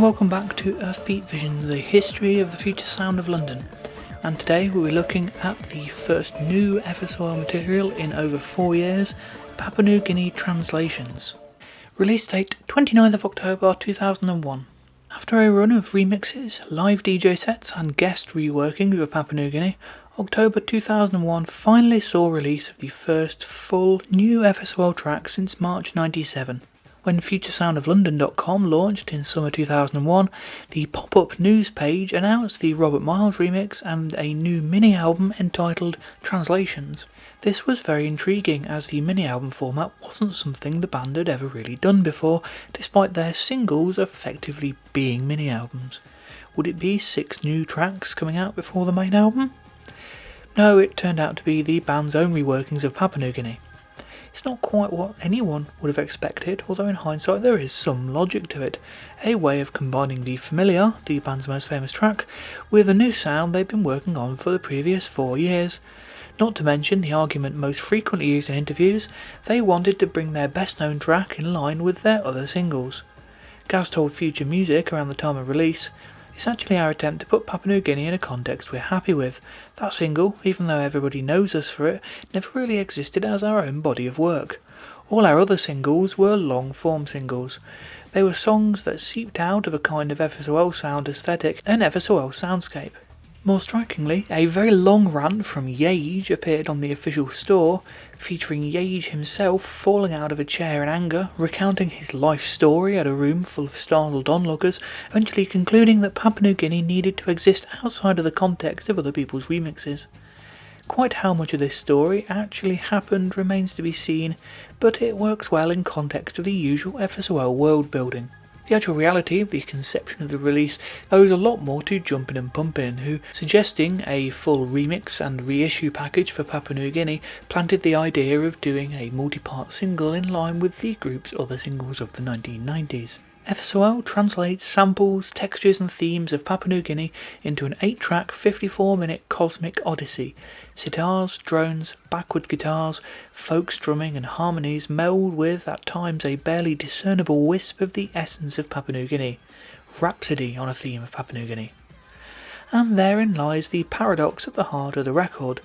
and welcome back to Earthbeat Vision, the history of the future sound of London. And today we'll be looking at the first new FSOL material in over 4 years, Papua New Guinea Translations. Release date 29th of October 2001. After a run of remixes, live DJ sets and guest reworkings of Papua New Guinea, October 2001 finally saw release of the first full new FSOL track since March 97. When FutureSoundOfLondon.com launched in summer 2001, the pop-up news page announced the Robert Miles remix and a new mini-album entitled Translations. This was very intriguing as the mini-album format wasn't something the band had ever really done before, despite their singles effectively being mini-albums. Would it be 6 new tracks coming out before the main album? No, it turned out to be the band's own reworkings of Papua New Guinea. It's not quite what anyone would have expected, although in hindsight there is some logic to it. A way of combining the familiar, the band's most famous track, with a new sound they've been working on for the previous 4 years. Not to mention the argument most frequently used in interviews, they wanted to bring their best known track in line with their other singles. Gaz told Future Music around the time of release, "It's actually our attempt to put Papua New Guinea in a context we're happy with. That single, even though everybody knows us for it, never really existed as our own body of work. All our other singles were long-form singles. They were songs that seeped out of a kind of FSOL sound aesthetic, an FSOL soundscape." More strikingly, a very long rant from Yage appeared on the official store, featuring Yage himself falling out of a chair in anger, recounting his life story at a room full of startled onlookers, eventually concluding that Papua New Guinea needed to exist outside of the context of other people's remixes. Quite how much of this story actually happened remains to be seen, but it works well in context of the usual FSOL world building. The actual reality of the conception of the release owes a lot more to Jumpin' and Pumpin', who, suggesting a full remix and reissue package for Papua New Guinea, planted the idea of doing a multi-part single in line with the group's other singles of the 1990s. FSOL translates samples, textures and themes of Papua New Guinea into an 8-track, 54-minute cosmic odyssey. Sitars, drones, backward guitars, folk strumming and harmonies meld with, at times, a barely discernible wisp of the essence of Papua New Guinea. Rhapsody on a theme of Papua New Guinea. And therein lies the paradox at the heart of the record.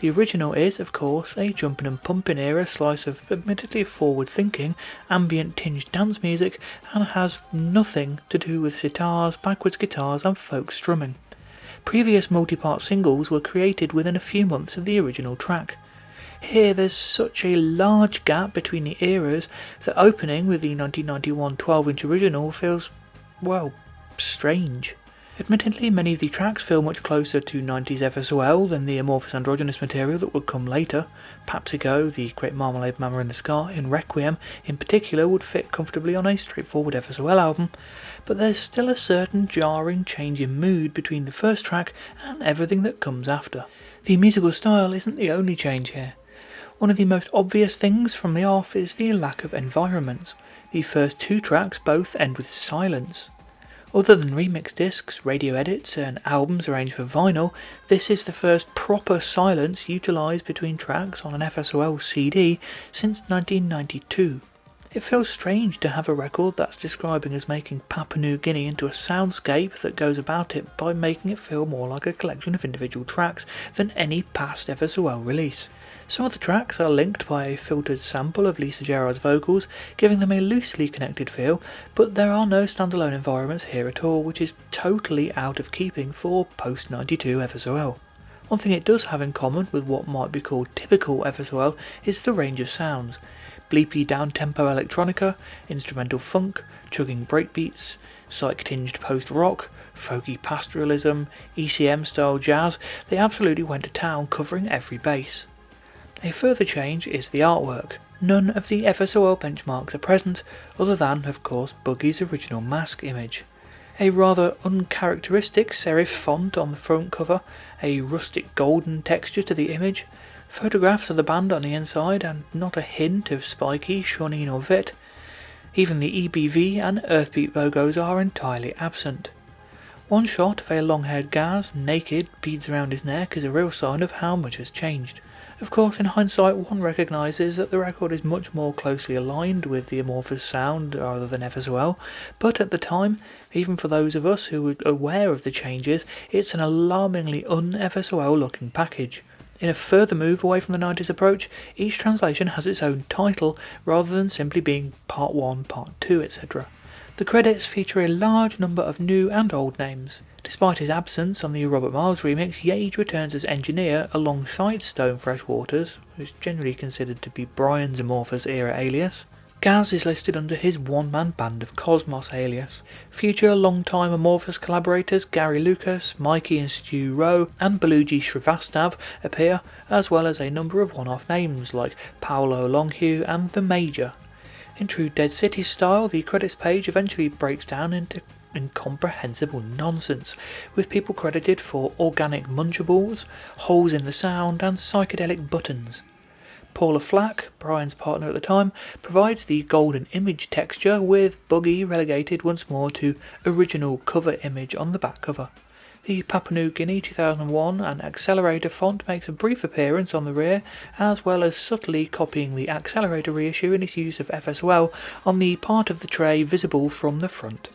The original is, of course, a Jumpin' and Pumpin' era slice of admittedly forward-thinking, ambient-tinged dance music and has nothing to do with sitars, backwards guitars and folk strumming. Previous multi-part singles were created within a few months of the original track. Here there's such a large gap between the eras that opening with the 1991 12-inch original feels, well, strange. Admittedly, many of the tracks feel much closer to 90s FSOL than the amorphous androgynous material that would come later. Papsico, the Great Marmalade Mama in the Sky, and Requiem in particular would fit comfortably on a straightforward FSOL album, but there's still a certain jarring change in mood between the first track and everything that comes after. The musical style isn't the only change here. One of the most obvious things from the off is the lack of environment. The first 2 tracks both end with silence. Other than remix discs, radio edits and albums arranged for vinyl, this is the first proper silence utilised between tracks on an FSOL CD since 1992. It feels strange to have a record that's describing as making Papua New Guinea into a soundscape that goes about it by making it feel more like a collection of individual tracks than any past FSOL release. Some of the tracks are linked by a filtered sample of Lisa Gerrard's vocals, giving them a loosely connected feel, but there are no standalone environments here at all, which is totally out of keeping for post-92 FSOL. One thing it does have in common with what might be called typical FSOL is the range of sounds. Bleepy down-tempo electronica, instrumental funk, chugging breakbeats, psych-tinged post-rock, folky pastoralism, ECM-style jazz. They absolutely went to town covering every base. A further change is the artwork. None of the FSOL benchmarks are present, other than, of course, Boogie's original mask image. A rather uncharacteristic serif font on the front cover, a rustic golden texture to the image, photographs of the band on the inside, and not a hint of Spiky, Shawneen or Vit. Even the EBV and Earthbeat logos are entirely absent. One shot of a long-haired Gaz, naked, beads around his neck, is a real sign of how much has changed. Of course, in hindsight, one recognises that the record is much more closely aligned with the amorphous sound rather than FSOL, but at the time, even for those of us who were aware of the changes, it's an alarmingly un-FSOL looking package. In a further move away from the 90s approach, each translation has its own title rather than simply being Part 1, Part 2, etc. The credits feature a large number of new and old names. Despite his absence on the Robert Miles remix, Yage returns as engineer alongside Stone Freshwaters, who's generally considered to be Brian's Amorphous era alias. Gaz is listed under his one-man band of Cosmos alias. Future long-time Amorphous collaborators Garry Lucas, Mikey and Stu Rowe, and Belugi Srivastav appear, as well as a number of one-off names like Paolo Longhue and The Major. In true Dead City style, the credits page eventually breaks down into incomprehensible nonsense, with people credited for organic munchables, holes in the sound, and psychedelic buttons. Paula Flack, Brian's partner at the time, provides the golden image texture, with Buggy relegated once more to original cover image on the back cover. The Papua New Guinea 2001 and Accelerator font makes a brief appearance on the rear, as well as subtly copying the Accelerator reissue in its use of FSOL on the part of the tray visible from the front.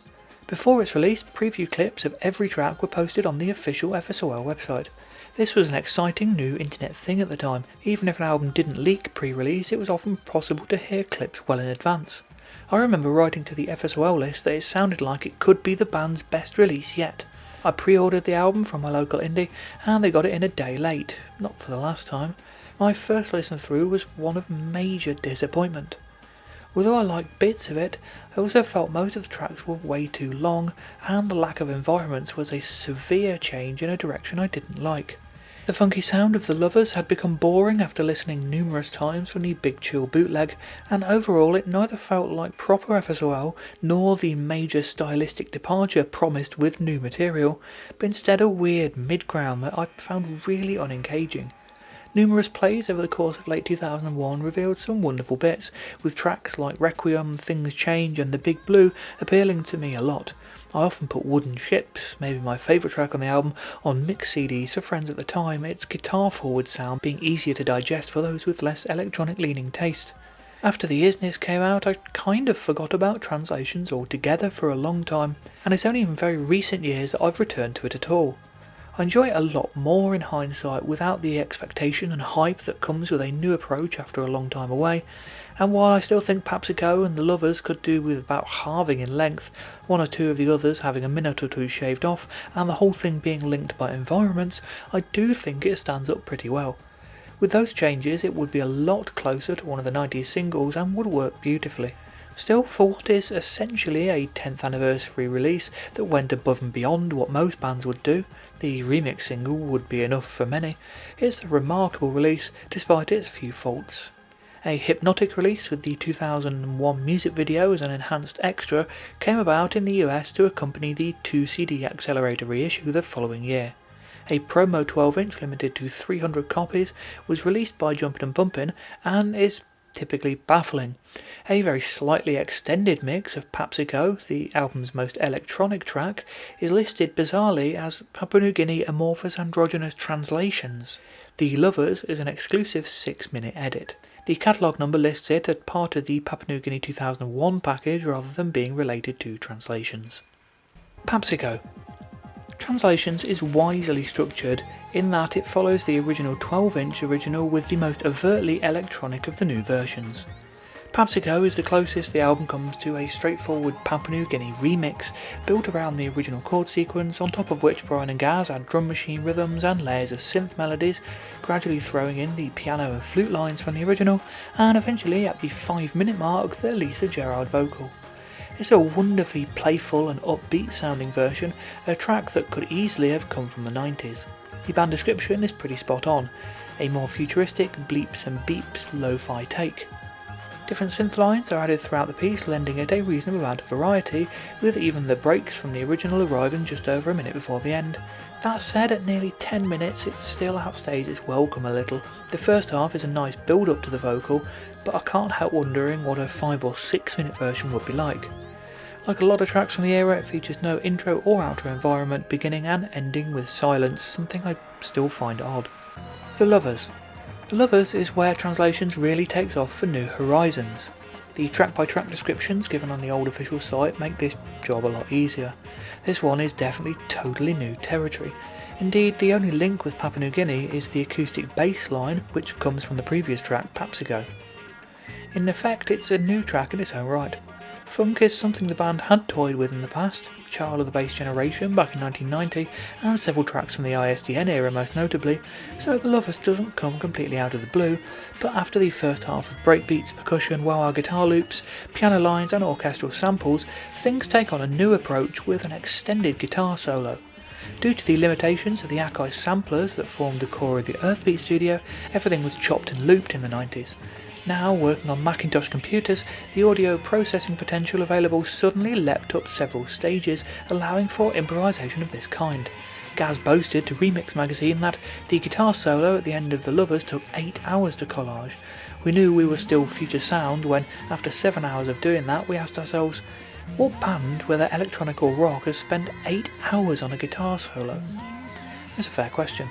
Before its release, preview clips of every track were posted on the official FSOL website. This was an exciting new internet thing at the time. Even if an album didn't leak pre-release, it was often possible to hear clips well in advance. I remember writing to the FSOL list that it sounded like it could be the band's best release yet. I pre-ordered the album from my local indie, and they got it in a day late, not for the last time. My first listen through was one of major disappointment. Although I liked bits of it, I also felt most of the tracks were way too long, and the lack of environments was a severe change in a direction I didn't like. The funky sound of The Lovers had become boring after listening numerous times from the Big Chill bootleg, and overall it neither felt like proper FSOL nor the major stylistic departure promised with new material, but instead a weird mid-ground that I found really unengaging. Numerous plays over the course of late 2001 revealed some wonderful bits, with tracks like Requiem, Things Change and The Big Blue appealing to me a lot. I often put Wooden Ships, maybe my favourite track on the album, on mix CDs for friends at the time, its guitar-forward sound being easier to digest for those with less electronic-leaning taste. After the Isness came out, I kind of forgot about translations altogether for a long time, and it's only in very recent years that I've returned to it at all. I enjoy it a lot more in hindsight without the expectation and hype that comes with a new approach after a long time away, and while I still think Papsico and The Lovers could do with about halving in length, one or two of the others having a minute or two shaved off, and the whole thing being linked by environments, I do think it stands up pretty well. With those changes it would be a lot closer to one of the 90s singles and would work beautifully. Still, for what is essentially a 10th anniversary release that went above and beyond what most bands would do, the remix single would be enough for many, it's a remarkable release despite its few faults. A hypnotic release with the 2001 music video as an enhanced extra came about in the US to accompany the 2-CD Accelerator reissue the following year. A promo 12-inch limited to 300 copies was released by Jumpin' and Bumpin' and is typically baffling. A very slightly extended mix of Papsico, the album's most electronic track, is listed bizarrely as Papua New Guinea Amorphous Androgynous Translations. The Lovers is an exclusive 6-minute edit. The catalogue number lists it as part of the Papua New Guinea 2001 package rather than being related to translations. Papsico. Translations is wisely structured in that it follows the original 12-inch original with the most overtly electronic of the new versions. Papsico is the closest the album comes to a straightforward Papua New Guinea remix built around the original chord sequence, on top of which Brian and Gaz add drum machine rhythms and layers of synth melodies, gradually throwing in the piano and flute lines from the original, and eventually at the 5-minute mark the Lisa Gerrard vocal. It's a wonderfully playful and upbeat sounding version, a track that could easily have come from the 90s. The band description is pretty spot on, a more futuristic bleeps and beeps lo-fi take. Different synth lines are added throughout the piece, lending it a reasonable amount of variety, with even the breaks from the original arriving just over a minute before the end. That said, at nearly 10 minutes it still outstays its welcome a little. The first half is a nice build up to the vocal, but I can't help wondering what a 5 or 6 minute version would be like. Like a lot of tracks from the era, it features no intro or outro environment, beginning and ending with silence, something I still find odd. The Lovers. The Lovers is where translations really takes off for New Horizons. The track-by-track descriptions given on the old official site make this job a lot easier. This one is definitely totally new territory. Indeed, the only link with Papua New Guinea is the acoustic bass line, which comes from the previous track, Papsigo. In effect, it's a new track in its own right. Funk is something the band had toyed with in the past, Child of the Bass Generation back in 1990, and several tracks from the ISDN era most notably, so The Lovers doesn't come completely out of the blue, but after the first half of breakbeats, percussion, wah-wah guitar loops, piano lines and orchestral samples, things take on a new approach with an extended guitar solo. Due to the limitations of the Akai samplers that formed the core of the Earthbeat studio, everything was chopped and looped in the 90s. Now, working on Macintosh computers, the audio processing potential available suddenly leapt up several stages, allowing for improvisation of this kind. Gaz boasted to Remix magazine that the guitar solo at the end of The Lovers took 8 hours to collage. We knew we were still future sound when, after 7 hours of doing that, we asked ourselves, what band, whether electronic or rock, has spent 8 hours on a guitar solo? It's a fair question.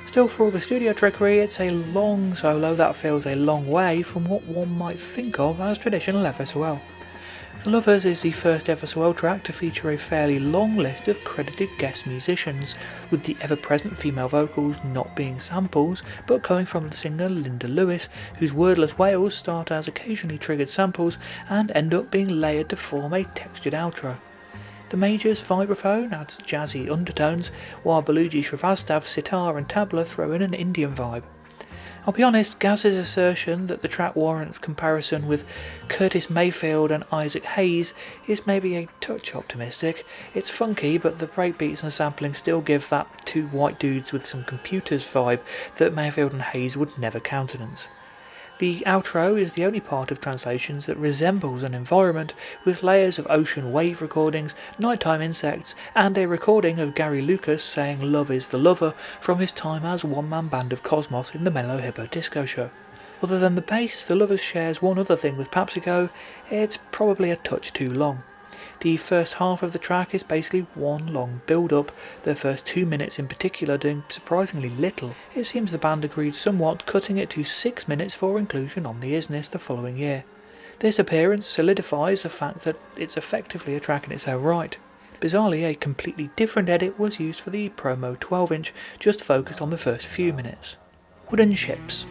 Still, for all the studio trickery, it's a long solo that feels a long way from what one might think of as traditional FSOL. The Lovers is the first FSOL track to feature a fairly long list of credited guest musicians, with the ever-present female vocals not being samples, but coming from the singer Linda Lewis, whose wordless wails start as occasionally triggered samples and end up being layered to form a textured outro. The Major's vibraphone adds jazzy undertones, while Baluji Srivastav's sitar and tabla throw in an Indian vibe. I'll be honest, Gaz's assertion that the track warrants comparison with Curtis Mayfield and Isaac Hayes is maybe a touch optimistic. It's funky, but the breakbeats and sampling still give that two white dudes with some computers vibe that Mayfield and Hayes would never countenance. The outro is the only part of translations that resembles an environment, with layers of ocean wave recordings, nighttime insects, and a recording of Garry Lucas saying "Love is the lover" from his time as one-man band of Cosmos in the Mellow Hippo Disco Show. Other than the bass, The Lovers shares one other thing with Papsigo: it's probably a touch too long. The first half of the track is basically one long build-up, the first 2 minutes in particular doing surprisingly little. It seems the band agreed somewhat, cutting it to 6 minutes for inclusion on the Isness the following year. This appearance solidifies the fact that it's effectively a track in its own right. Bizarrely, a completely different edit was used for the promo 12-inch, just focused on the first few minutes. Wooden Ships.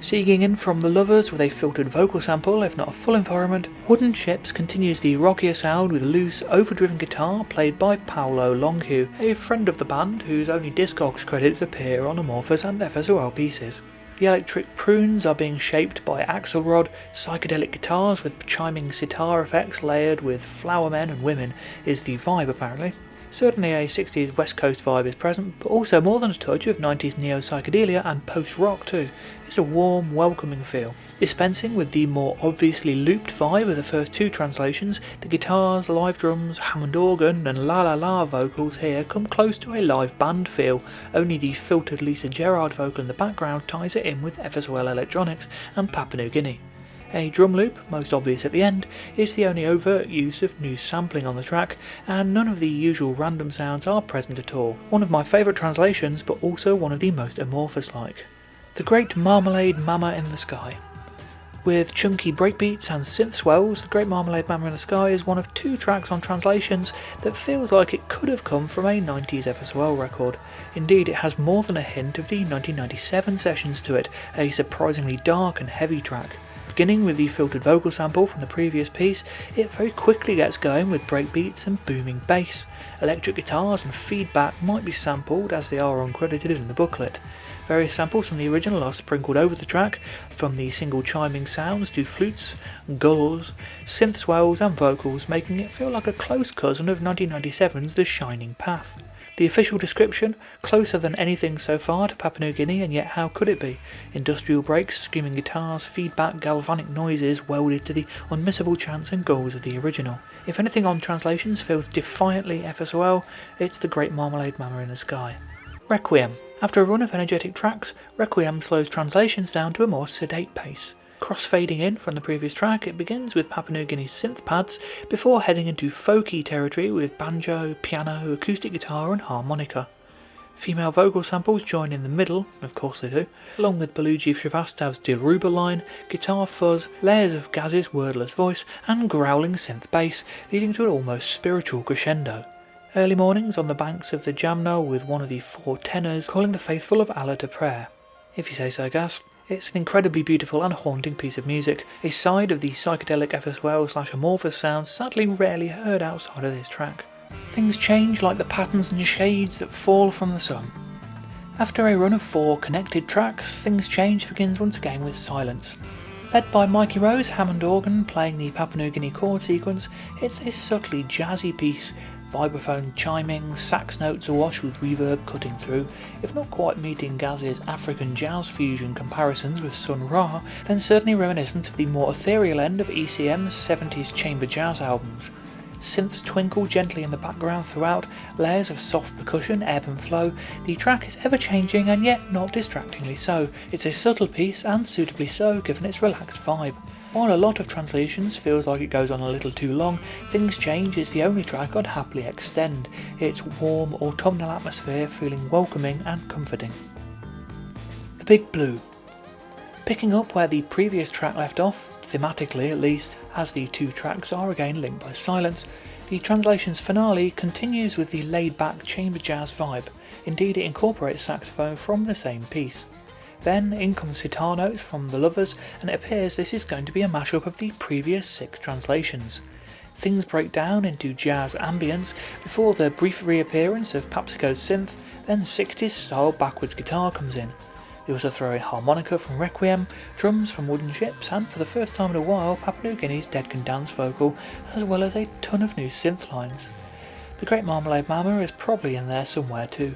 Seeking in from The Lovers with a filtered vocal sample, if not a full environment, Wooden Ships continues the rockier sound with loose, overdriven guitar played by Paolo Longhue, a friend of the band whose only Discogs credits appear on Amorphous and FSOL pieces. The electric prunes are being shaped by Axelrod, psychedelic guitars with chiming sitar effects layered with flower men and women is the vibe apparently. Certainly a 60s West Coast vibe is present, but also more than a touch of 90s neo-psychedelia and post-rock too. It's a warm, welcoming feel. Dispensing with the more obviously looped vibe of the first two translations, the guitars, live drums, Hammond organ and la la la vocals here come close to a live band feel, only the filtered Lisa Gerrard vocal in the background ties it in with FSOL electronics and Papua New Guinea. A drum loop, most obvious at the end, is the only overt use of new sampling on the track, and none of the usual random sounds are present at all. One of my favourite translations, but also one of the most Amorphous-like. The Great Marmalade Mama in the Sky. With chunky breakbeats and synth swells, The Great Marmalade Mama in the Sky is one of two tracks on translations that feels like it could have come from a 90s FSOL record. Indeed, it has more than a hint of the 1997 sessions to it, a surprisingly dark and heavy track. Beginning with the filtered vocal sample from the previous piece, it very quickly gets going with breakbeats and booming bass. Electric guitars and feedback might be sampled as they are uncredited in the booklet. Various samples from the original are sprinkled over the track, from the single chiming sounds to flutes, gulls, synth swells and vocals, making it feel like a close cousin of 1997's The Shining Path. The official description, closer than anything so far to Papua New Guinea, and yet how could it be? Industrial breaks, screaming guitars, feedback, galvanic noises welded to the unmissable chants and goals of the original. If anything on translations feels defiantly FSOL, it's The Great Marmalade Mama in the Sky. Requiem. After a run of energetic tracks, Requiem slows translations down to a more sedate pace. Cross-fading in from the previous track, it begins with Papua New Guinea's synth pads before heading into folky territory with banjo, piano, acoustic guitar and harmonica. Female vocal samples join in the middle, of course they do, along with Beluji Srivastav's Dilruba line, guitar fuzz, layers of Gaz's wordless voice, and growling synth bass, leading to an almost spiritual crescendo. Early mornings on the banks of the Jamna with one of the four tenors calling the faithful of Allah to prayer. If you say so, Gaz. It's an incredibly beautiful and haunting piece of music, a side of the psychedelic FSOL/amorphous sounds sadly rarely heard outside of this track. Things change like the patterns and shades that fall from the sun. After a run of 4 connected tracks, Things Change begins once again with silence. Led by Mikey Rose Hammond organ playing the Papua New Guinea chord sequence, it's a subtly jazzy piece, vibraphone chiming, sax notes awash with reverb cutting through. If not quite meeting Gaz's African jazz fusion comparisons with Sun Ra, then certainly reminiscent of the more ethereal end of ECM's 70s chamber jazz albums. Synths twinkle gently in the background throughout, layers of soft percussion ebb and flow. The track is ever changing and yet not distractingly so. It's a subtle piece and suitably so given its relaxed vibe. While a lot of translations feels like it goes on a little too long, Things Change is the only track I'd happily extend, its warm autumnal atmosphere feeling welcoming and comforting. The Big Blue. Picking up where the previous track left off, thematically at least, as the 2 tracks are again linked by silence, the translation's finale continues with the laid-back chamber jazz vibe. Indeed, it incorporates saxophone from the same piece. Then in comes sitar notes from The Lovers, and it appears this is going to be a mashup of the previous 6 translations. Things break down into jazz ambience before the brief reappearance of Papsico's synth, then 60s style backwards guitar comes in. They also throw in harmonica from Requiem, drums from Wooden Ships, and for the first time in a while Papua New Guinea's Dead Can Dance vocal, as well as a ton of new synth lines. The Great Marmalade Mama is probably in there somewhere too.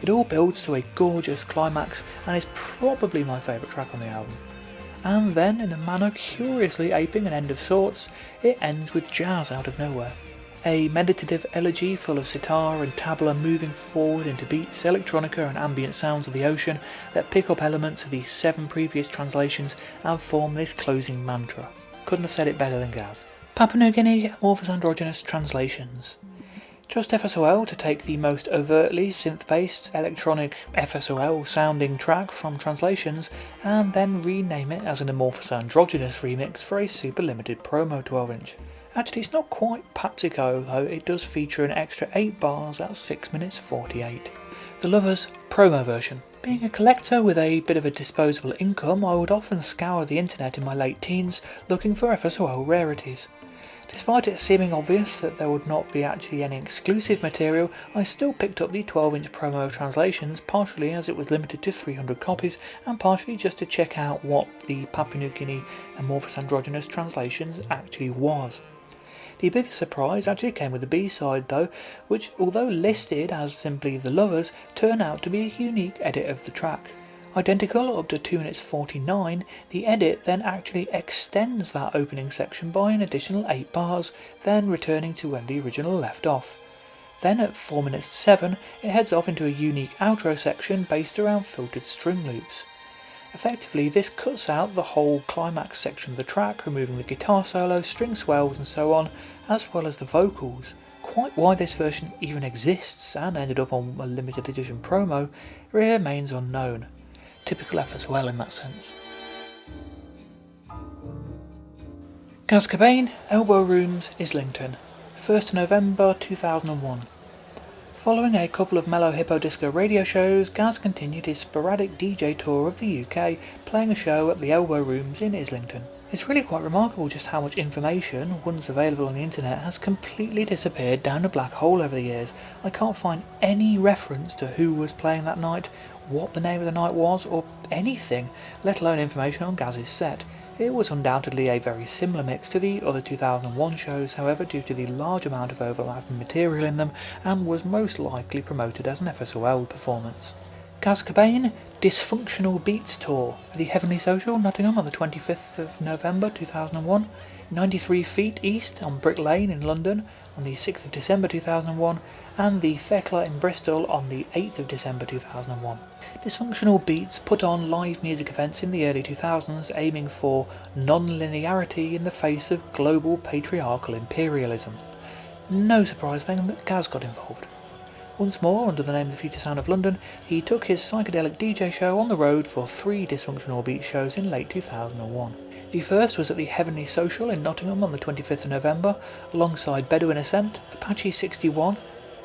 It all builds to a gorgeous climax and is probably my favourite track on the album. And then, in a manner curiously aping an end of sorts, it ends with jazz out of nowhere. A meditative elegy full of sitar and tabla moving forward into beats, electronica and ambient sounds of the ocean that pick up elements of the 7 previous translations and form this closing mantra. Couldn't have said it better than Gaz. Papua New Guinea Amorphous Androgynous Translations. Just FSOL to take the most overtly synth-based, electronic FSOL sounding track from translations and then rename it as an Amorphous Androgynous remix for a super limited promo 12-inch. Actually, it's not quite Papsico, though it does feature an extra 8 bars at 6 minutes 48. The Lovers promo version. Being a collector with a bit of a disposable income, I would often scour the internet in my late teens looking for FSOL rarities. Despite it seeming obvious that there would not be actually any exclusive material, I still picked up the 12-inch promo translations, partially as it was limited to 300 copies, and partially just to check out what the Papua New Guinea Amorphous Androgynous translations actually was. The biggest surprise actually came with the B-side though, which, although listed as simply The Lovers, turned out to be a unique edit of the track. Identical up to 2 minutes 49, the edit then actually extends that opening section by an additional 8 bars, then returning to where the original left off. Then at 4 minutes 7, it heads off into a unique outro section based around filtered string loops. Effectively, this cuts out the whole climax section of the track, removing the guitar solo, string swells and so on, as well as the vocals. Quite why this version even exists and ended up on a limited edition promo remains unknown. Typical FSOL in that sense. Cobain, Elbow Rooms, Islington, 1st November 2001. Following a couple of mellow hippo disco radio shows, Gaz continued his sporadic DJ tour of the UK, playing a show at the Elbow Rooms in Islington. It's really quite remarkable just how much information, once available on the internet, has completely disappeared down a black hole over the years. I can't find any reference to who was playing that night, what the name of the night was, or anything, let alone information on Gaz's set. It was undoubtedly a very similar mix to the other 2001 shows, however, due to the large amount of overlapping material in them, and was most likely promoted as an FSOL performance. Cobain, Dysfunctional Beats Tour, at the Heavenly Social, Nottingham on the 25th of November 2001, 93 Feet East on Brick Lane in London on the 6th of December 2001, and the Thekla in Bristol on the 8th of December 2001. Dysfunctional Beats put on live music events in the early 2000s aiming for non-linearity in the face of global patriarchal imperialism. No surprise then that Gaz got involved. Once more, under the name of the Future Sound of London, he took his psychedelic DJ show on the road for 3 dysfunctional beat shows in late 2001. The first was at the Heavenly Social in Nottingham on the 25th of November, alongside Bedouin Ascent, Apache 61,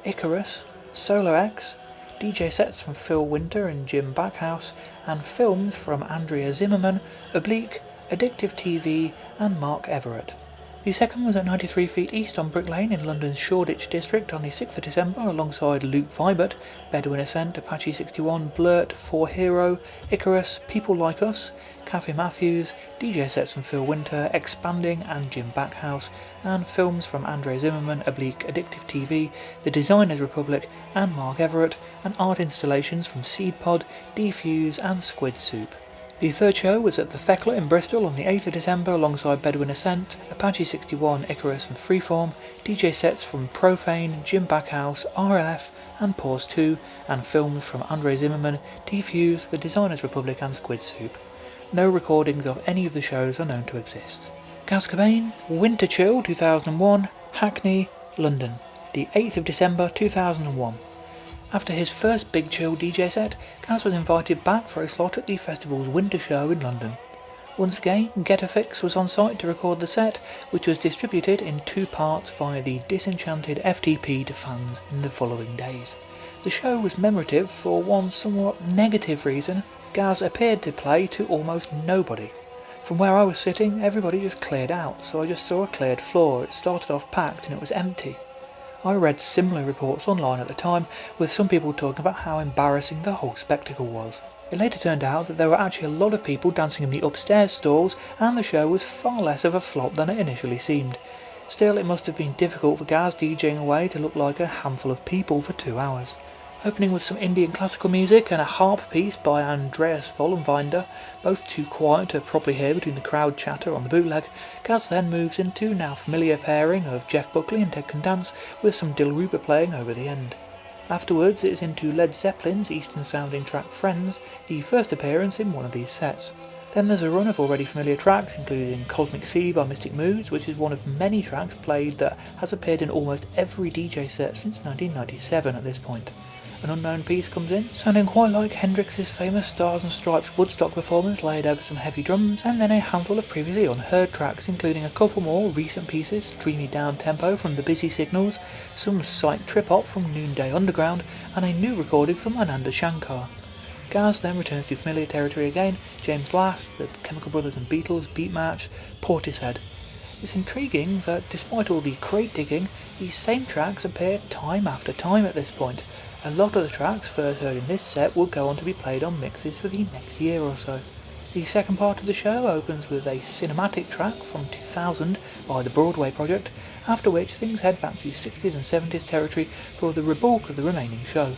Icarus, Solar X, DJ sets from Phil Winter and Jim Backhouse, and films from Andrea Zimmerman, Oblique, Addictive TV and Mark Everett. The second was at 93 Feet East on Brick Lane in London's Shoreditch district on the 6th of December alongside Luke Vibert, Bedouin Ascent, Apache 61, Blurt, 4 Hero, Icarus, People Like Us, Kathy Matthews, DJ sets from Phil Winter, Expanding and Jim Backhouse, and films from Andre Zimmerman, Oblique, Addictive TV, The Designers Republic and Mark Everett, and art installations from Seedpod, Defuse and Squid Soup. The third show was at the Thekla in Bristol on the 8th of December alongside Bedouin Ascent, Apache 61, Icarus and Freeform, DJ sets from Profane, Jim Backhouse, RLF and Pause 2, and films from Andre Zimmerman, Defuse, The Designers Republic and Squid Soup. No recordings of any of the shows are known to exist. Cobain, Winter Chill 2001, Hackney, London, the 8th of December 2001. After his first Big Chill DJ set, Gaz was invited back for a slot at the festival's winter show in London. Once again, Getafix was on site to record the set, which was distributed in 2 parts via the Disenchanted FTP to fans in the following days. The show was memorative for one somewhat negative reason. Gaz appeared to play to almost nobody. From where I was sitting, everybody just cleared out, so I just saw a cleared floor. It started off packed and it was empty. I read similar reports online at the time, with some people talking about how embarrassing the whole spectacle was. It later turned out that there were actually a lot of people dancing in the upstairs stalls, and the show was far less of a flop than it initially seemed. Still, it must have been difficult for Gaz DJing away to look like a handful of people for 2 hours. Opening with some Indian classical music and a harp piece by Andreas Vollenwinder, both too quiet to properly hear between the crowd chatter on the bootleg, Gaz then moves into now familiar pairing of Jeff Buckley and Ted Can Dance, with some Dilruba playing over the end. Afterwards it is into Led Zeppelin's Eastern sounding track Friends, the first appearance in one of these sets. Then there's a run of already familiar tracks, including Cosmic Sea by Mystic Moods, which is one of many tracks played that has appeared in almost every DJ set since 1997 at this point. An unknown piece comes in, sounding quite like Hendrix's famous Stars and Stripes Woodstock performance laid over some heavy drums, and then a handful of previously unheard tracks, including a couple more recent pieces, dreamy down-tempo from the Busy Signals, some psych trip-hop from Noonday Underground, and a new recording from Ananda Shankar. Gaz then returns to familiar territory again, James Last, the Chemical Brothers and Beatles, Beat Match, Portishead. It's intriguing that despite all the crate digging, these same tracks appear time after time at this point. A lot of the tracks first heard in this set will go on to be played on mixes for the next year or so. The second part of the show opens with a cinematic track from 2000 by the Broadway Project, after which things head back to 60s and 70s territory for the rebulk of the remaining show.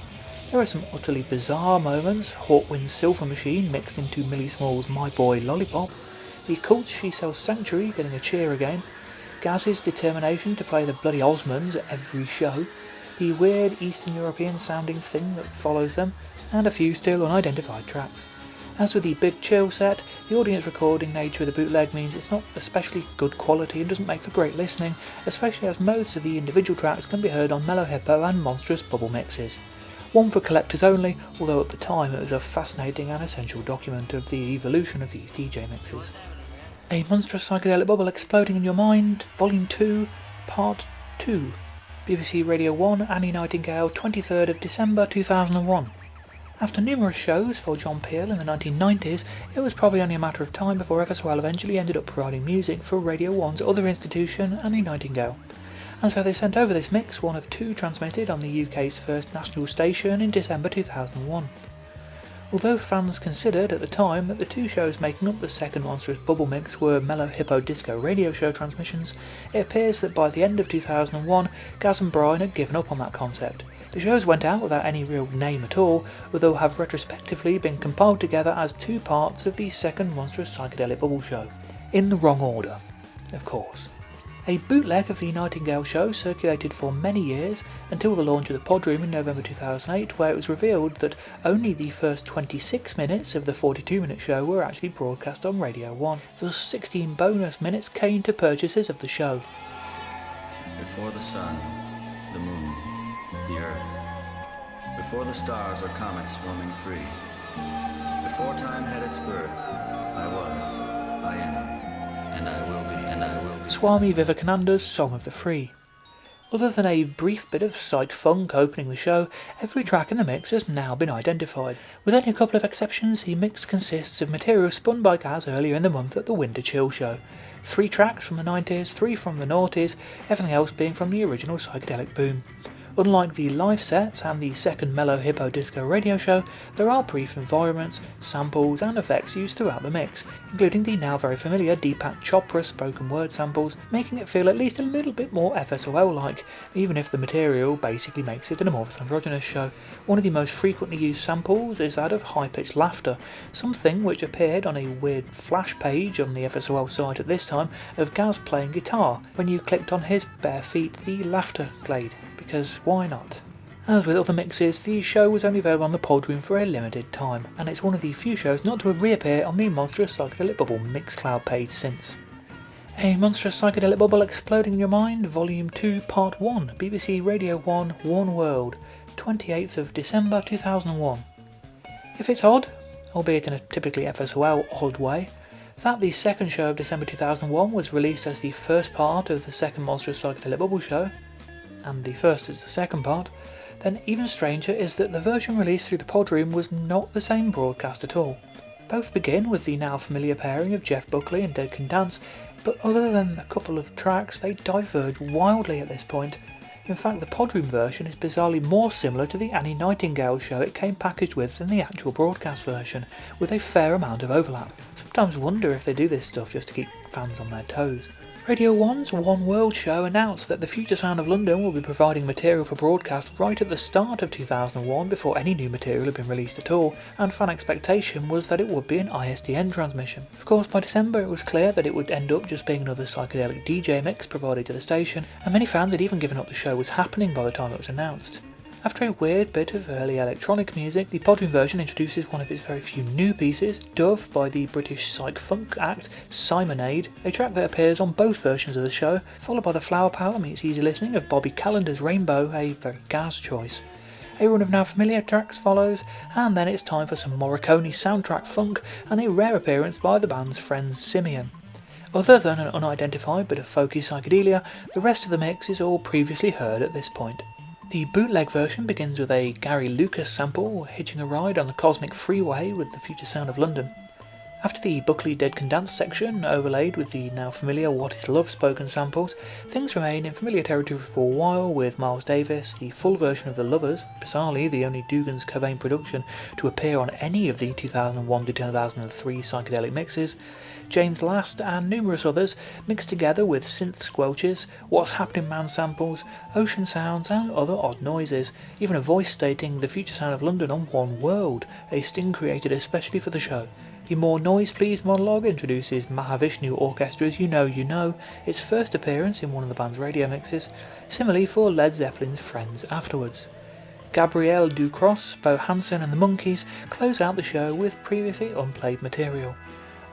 There are some utterly bizarre moments, Hawkwind's Silver Machine mixed into Millie Small's My Boy Lollipop, the Cults She Sells Sanctuary getting a cheer again, Gaz's determination to play the bloody Osmonds at every show, the weird Eastern European sounding thing that follows them, and a few still unidentified tracks. As with the Big Chill set, the audience recording nature of the bootleg means it's not especially good quality and doesn't make for great listening, especially as most of the individual tracks can be heard on Mellow Hippo and Monstrous bubble mixes. One for collectors only, although at the time it was a fascinating and essential document of the evolution of these DJ mixes. A Monstrous Psychedelic Bubble Exploding in Your Mind, Volume 2, Part 2. BBC Radio 1, Annie Nightingale, 23rd of December 2001. After numerous shows for John Peel in the 1990s, it was probably only a matter of time before FSOL eventually ended up providing music for Radio 1's other institution, Annie Nightingale. And so they sent over this mix, one of 2 transmitted on the UK's first national station in December 2001. Although fans considered at the time that the 2 shows making up the second Monstrous Bubble Mix were Mellow Hippo Disco radio show transmissions, it appears that by the end of 2001, Gaz and Brian had given up on that concept. The shows went out without any real name at all, although have retrospectively been compiled together as 2 parts of the second Monstrous Psychedelic Bubble show. In the wrong order, of course. A bootleg of the Nightingale show circulated for many years, until the launch of the Podroom in November 2008, where it was revealed that only the first 26 minutes of the 42-minute show were actually broadcast on Radio 1, thus 16 bonus minutes came to purchasers of the show. Before the sun, the moon, the earth, before the stars or comets roaming free. Before time had its birth, I was, I am, and I will be, and I will be. Swami Vivekananda's Song of the Free. Other than a brief bit of psych funk opening the show, every track in the mix has now been identified. With only a couple of exceptions, the mix consists of material spun by Gaz earlier in the month at the Winter Chill show. 3 tracks from the 90s, 3 from the noughties, everything else being from the original psychedelic boom. Unlike the live sets and the second Mellow Hippo Disco radio show, there are brief environments, samples and effects used throughout the mix, including the now very familiar Deepak Chopra spoken word samples, making it feel at least a little bit more FSOL-like, even if the material basically makes it an amorphous androgynous show. One of the most frequently used samples is that of high-pitched laughter, something which appeared on a weird flash page on the FSOL site at this time of Gaz playing guitar. When you clicked on his bare feet, the laughter played. Because why not? As with other mixes, the show was only available on the Podroom for a limited time, and it's one of the few shows not to reappear on the Monstrous Psychedelic Bubble Mixcloud page since. A Monstrous Psychedelic Bubble Exploding in Your Mind, Volume 2, Part 1, BBC Radio 1, One World, 28th of December 2001. If it's odd, albeit in a typically FSOL odd way, that the second show of December 2001 was released as the first part of the second Monstrous Psychedelic Bubble show, and the first is the second part, then even stranger is that the version released through the Podroom was not the same broadcast at all. Both begin with the now familiar pairing of Jeff Buckley and Dead Can Dance, but other than a couple of tracks, they diverge wildly at this point. In fact, the Podroom version is bizarrely more similar to the Annie Nightingale show it came packaged with than the actual broadcast version, with a fair amount of overlap. Sometimes wonder if they do this stuff just to keep fans on their toes. Radio 1's One World show announced that the Future Sound of London will be providing material for broadcast right at the start of 2001 before any new material had been released at all, and fan expectation was that it would be an ISDN transmission. Of course, by December it was clear that it would end up just being another psychedelic DJ mix provided to the station, and many fans had even given up the show was happening by the time it was announced. After a weird bit of early electronic music, the Podroom version introduces one of its very few new pieces, Dove by the British psych funk act Simonade, a track that appears on both versions of the show, followed by the Flower Power meets easy listening of Bobby Calendar's Rainbow, a very Gaz choice. A run of now familiar tracks follows, and then it's time for some Morricone soundtrack funk and a rare appearance by the band's friend Simeon. Other than an unidentified bit of folky psychedelia, the rest of the mix is all previously heard at this point. The bootleg version begins with a Gary Lucas sample hitching a ride on the cosmic freeway with the Future Sound of London. After the Buckley Dead Can Dance section, overlaid with the now familiar What Is Love spoken samples, things remain in familiar territory for a while with Miles Davis, the full version of The Lovers, bizarrely the only Dougans Cobain production to appear on any of the 2001 to 2003 psychedelic mixes, James Last and numerous others mixed together with synth squelches, What's Happening Man samples, ocean sounds and other odd noises, even a voice stating the Future Sound of London on One World, a sting created especially for the show. The More Noise Please monologue introduces Mahavishnu Orchestra's You Know, its first appearance in one of the band's radio mixes, similarly for Led Zeppelin's Friends afterwards. Gabrielle Ducros, Bo Hansen and the Monkees close out the show with previously unplayed material.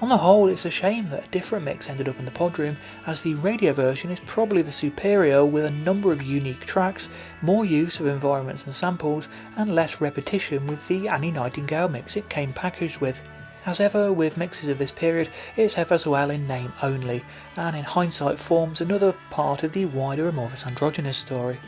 On the whole, it's a shame that a different mix ended up in the Podroom, as the radio version is probably the superior with a number of unique tracks, more use of environments and samples, and less repetition with the Annie Nightingale mix it came packaged with. As ever with mixes of this period, it's FSOL in name only, and in hindsight forms another part of the wider amorphous androgynous story.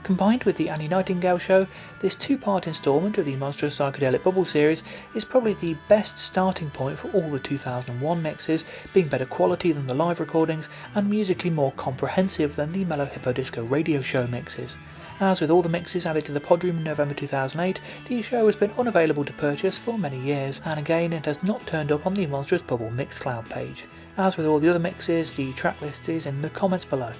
Combined with the Annie Nightingale show, this 2-part instalment of the Monstrous Psychedelic Bubble series is probably the best starting point for all the 2001 mixes, being better quality than the live recordings and musically more comprehensive than the Mellow Hippo Disco radio show mixes. As with all the mixes added to the Podroom in November 2008, the show has been unavailable to purchase for many years, and again it has not turned up on the Monstrous Bubble Mixcloud page. As with all the other mixes, the track list is in the comments below.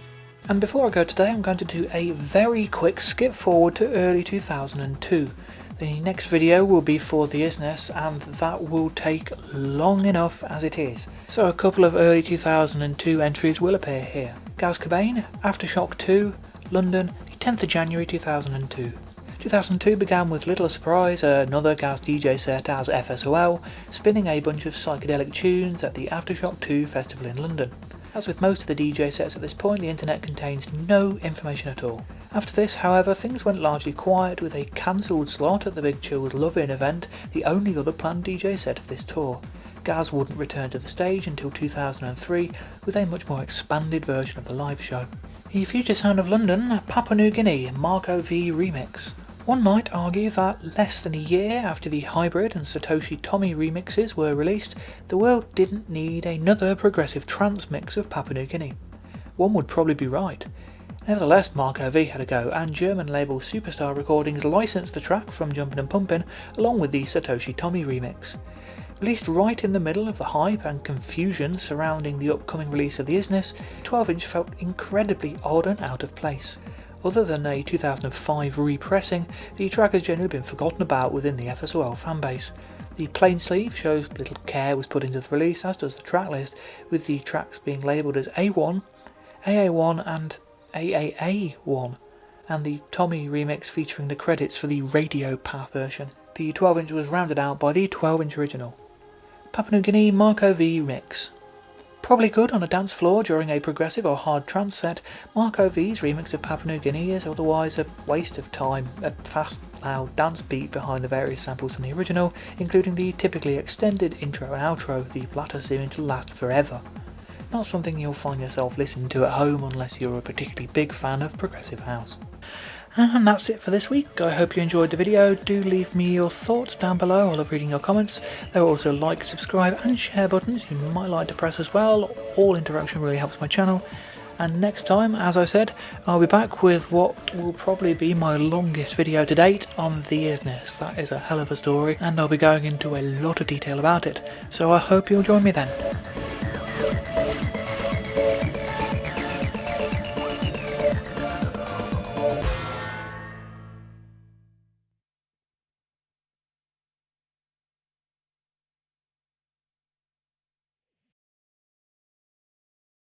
And before I go today, I'm going to do a very quick skip forward to early 2002. The next video will be for the ISNES, and that will take long enough as it is. So a couple of early 2002 entries will appear here. Gaz Cobain, Aftershock 2, London, 10th of January 2002. 2002 began with little surprise, another Gaz DJ set as FSOL, spinning a bunch of psychedelic tunes at the Aftershock 2 festival in London. As with most of the DJ sets at this point, the internet contains no information at all. After this, however, things went largely quiet with a cancelled slot at the Big Chill's Love-In event, the only other planned DJ set of this tour. Gaz wouldn't return to the stage until 2003 with a much more expanded version of the live show. The Future Sound of London, Papua New Guinea, Marco V remix. One might argue that less than a year after the Hybrid and Satoshi Tommy remixes were released, the world didn't need another progressive trance mix of Papua New Guinea. One would probably be right. Nevertheless, Marco V had a go, and German label Superstar Recordings licensed the track from Jumpin' and Pumpin' along with the Satoshi Tommy remix. Released right in the middle of the hype and confusion surrounding the upcoming release of the Isness, 12-inch felt incredibly odd and out of place. Other than a 2005 repressing, the track has generally been forgotten about within the FSOL fanbase. The plain sleeve shows little care was put into the release, as does the tracklist, with the tracks being labelled as A1, AA1 and AAA1, and the Tommy remix featuring the credits for the Radio Path version. The 12-inch was rounded out by the 12-inch original. Papua New Guinea Marco V mix. Probably good on a dance floor during a progressive or hard trance set, Marco V's remix of Papua New Guinea is otherwise a waste of time, a fast, loud dance beat behind the various samples from the original, including the typically extended intro and outro, the latter seeming to last forever. Not something you'll find yourself listening to at home unless you're a particularly big fan of progressive house. And that's it for this week. I hope you enjoyed the video. Do leave me your thoughts down below. I love reading your comments. There are also like, subscribe and share buttons you might like to press as well. All interaction really helps my channel. And next time, as I said, I'll be back with what will probably be my longest video to date on the Isness. That is a hell of a story, and I'll be going into a lot of detail about it. So I hope you'll join me then.